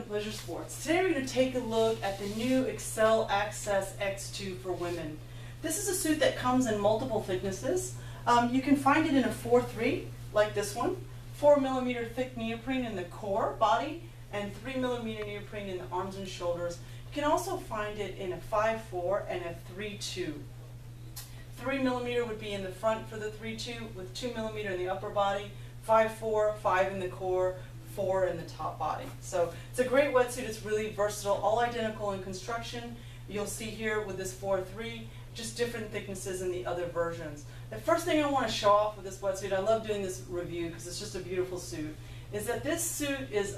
to Pleasure Sports. Today we're going to take a look at the new Xcel Access X2 for women. This is a suit that comes in multiple thicknesses. You can find it in a 4-3 like this one, 4mm thick neoprene in the core body, and 3mm neoprene in the arms and shoulders. You can also find it in a 5-4 and a 3-2. 3mm would be in the front for the 3-2 with 2mm in the upper body, 5-4, 5 in the core, 4 in the top body. So it's a great wetsuit. It's really versatile, all identical in construction. You'll see here with this 4-3, just different thicknesses in the other versions. The first thing I want to show off with this wetsuit, I love doing this review because it's just a beautiful suit, is that this suit is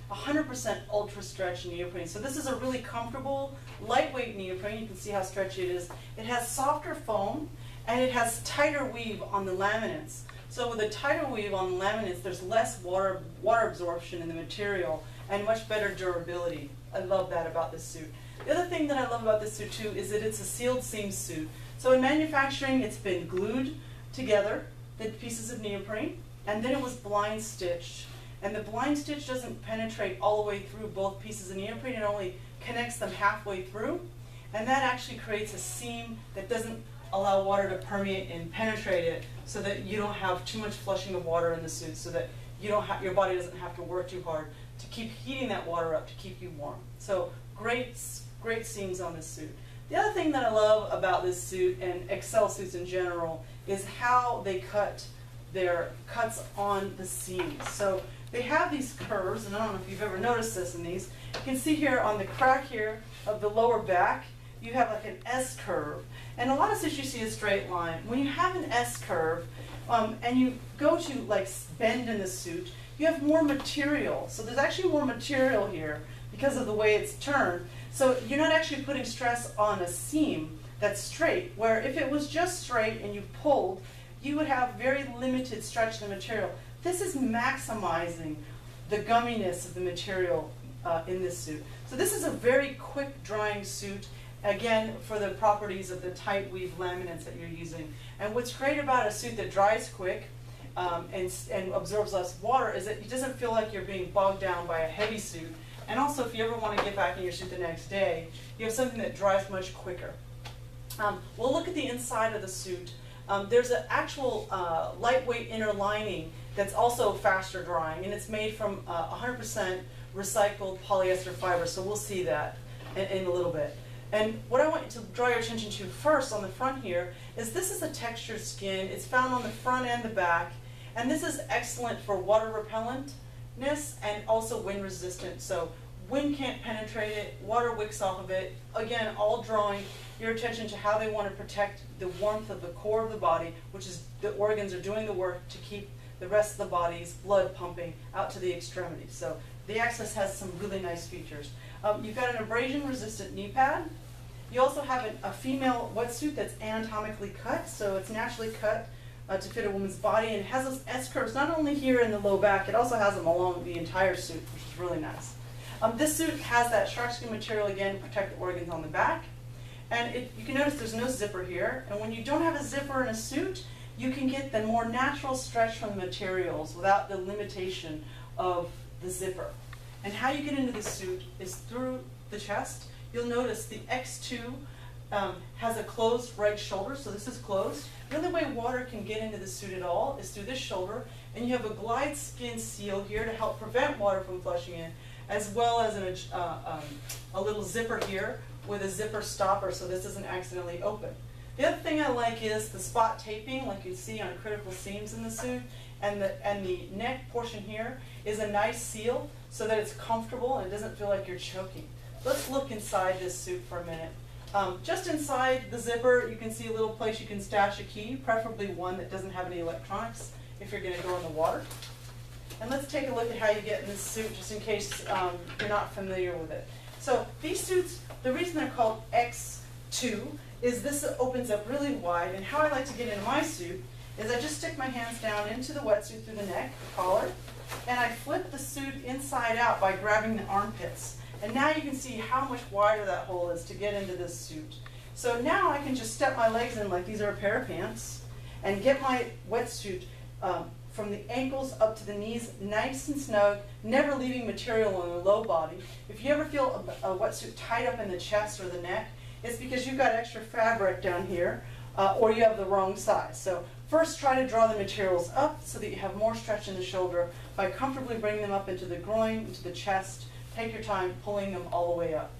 100% ultra stretch neoprene. So this is a really comfortable, lightweight neoprene. You can see how stretchy it is. It has softer foam and it has tighter weave on the laminates. So with a tighter weave on laminates, there's less water absorption in the material and much better durability. I love that about this suit. The other thing that I love about this suit too is that it's a sealed seam suit. So in manufacturing, it's been glued together, the pieces of neoprene, and then it was blind stitched. And the blind stitch doesn't penetrate all the way through both pieces of neoprene, it only connects them halfway through. And that actually creates a seam that doesn't allow water to permeate and penetrate it, so that you don't have too much flushing of water in the suit, so that your body doesn't have to work too hard to keep heating that water up to keep you warm. So great seams on this suit. The other thing that I love about this suit and Xcel suits in general is how they cut their cuts on the seams. So they have these curves, and I don't know if you've ever noticed this in these. You can see here on the crack here of the lower back, you have like an S curve. And a lot of suits you see a straight line. When you have an S curve and you go to like bend in the suit, you have more material. So there's actually more material here because of the way it's turned. So you're not actually putting stress on a seam that's straight, where if it was just straight and you pulled, you would have very limited stretch in the material. This is maximizing the gumminess of the material in this suit. So this is a very quick drying suit, again, for the properties of the tight weave laminates that you're using. And what's great about a suit that dries quick and absorbs less water is that it doesn't feel like you're being bogged down by a heavy suit. And also, if you ever want to get back in your suit the next day, you have something that dries much quicker. We'll look at the inside of the suit. There's an actual lightweight inner lining that's also faster drying, and it's made from 100% recycled polyester fiber, so we'll see that in a little bit. And what I want to draw your attention to first on the front here is this is a textured skin. It's found on the front and the back, and this is excellent for water repellentness and also wind resistant. So wind can't penetrate it, water wicks off of it. Again, all drawing your attention to how they want to protect the warmth of the core of the body, which is the organs are doing the work to keep the rest of the body's blood pumping out to the extremities. So the Access has some really nice features. You've got an abrasion resistant knee pad. You also have a female wetsuit that's anatomically cut, so it's naturally cut to fit a woman's body, and it has those S curves not only here in the low back, it also has them along the entire suit, which is really nice. This suit has that shark skin material again to protect the organs on the back, and you can notice there's no zipper here, and when you don't have a zipper in a suit, you can get the more natural stretch from the materials without the limitation of the zipper. And how you get into the suit is through the chest. You'll notice the X2 has a closed right shoulder, so this is closed. The only way water can get into the suit at all is through this shoulder, and you have a glide skin seal here to help prevent water from flushing in, as well as a little zipper here with a zipper stopper so this doesn't accidentally open. The other thing I like is the spot taping, like you see on critical seams in the suit, and the neck portion here is a nice seal so that it's comfortable and it doesn't feel like you're choking. Let's look inside this suit for a minute. Just inside the zipper, you can see a little place you can stash a key, preferably one that doesn't have any electronics if you're going to go in the water. And let's take a look at how you get in this suit, just in case you're not familiar with it. So these suits, the reason they're called X2 is this opens up really wide, and how I like to get into my suit is I just stick my hands down into the wetsuit through the neck, the collar, and I flip the suit inside out by grabbing the armpits. And now you can see how much wider that hole is to get into this suit. So now I can just step my legs in like these are a pair of pants and get my wetsuit from the ankles up to the knees, nice and snug, never leaving material on the low body. If you ever feel a wetsuit tight up in the chest or the neck, it's because you've got extra fabric down here, or you have the wrong size. So first try to draw the materials up so that you have more stretch in the shoulder by comfortably bringing them up into the groin, into the chest. Take your time pulling them all the way up.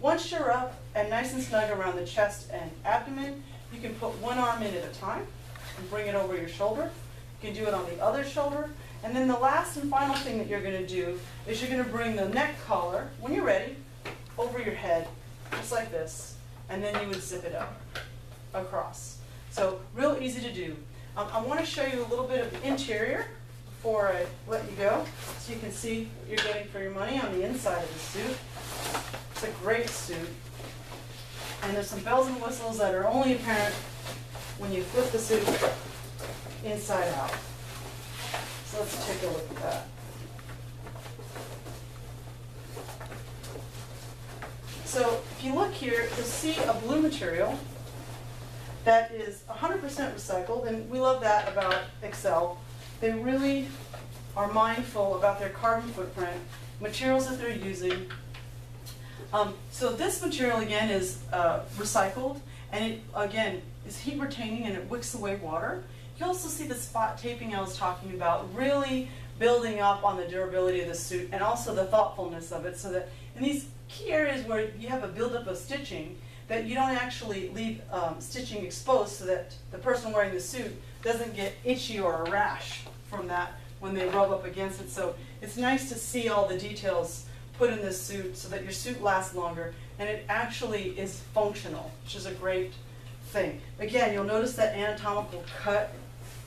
Once you're up and nice and snug around the chest and abdomen, you can put one arm in at a time and bring it over your shoulder. You can do it on the other shoulder. And then the last and final thing that you're going to do is you're going to bring the neck collar, when you're ready, over your head, just like this. And then you would zip it up across. So real easy to do. I want to show you a little bit of the interior before I let you go, so you can see what you're getting for your money on the inside of the suit. It's a great suit. And there's some bells and whistles that are only apparent when you flip the suit inside out. So let's take a look at that. So if you look here, you'll see a blue material that is 100% recycled, and we love that about Xcel. They really are mindful about their carbon footprint, materials that they're using. So this material again is recycled, and it again is heat retaining and it wicks away water. You also see the spot taping I was talking about, really building up on the durability of the suit and also the thoughtfulness of it, so that in these key areas where you have a buildup of stitching, that you don't actually leave stitching exposed so that the person wearing the suit doesn't get itchy or a rash from that when they rub up against it. So it's nice to see all the details put in this suit so that your suit lasts longer and it actually is functional, which is a great thing. Again, you'll notice that anatomical cut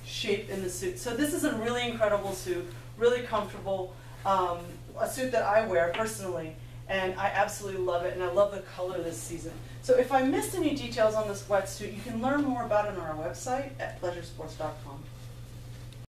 shape in the suit. So this is a really incredible suit, really comfortable, a suit that I wear personally, and I absolutely love it, and I love the color this season. So if I missed any details on this wetsuit, you can learn more about it on our website at pleasuresports.com.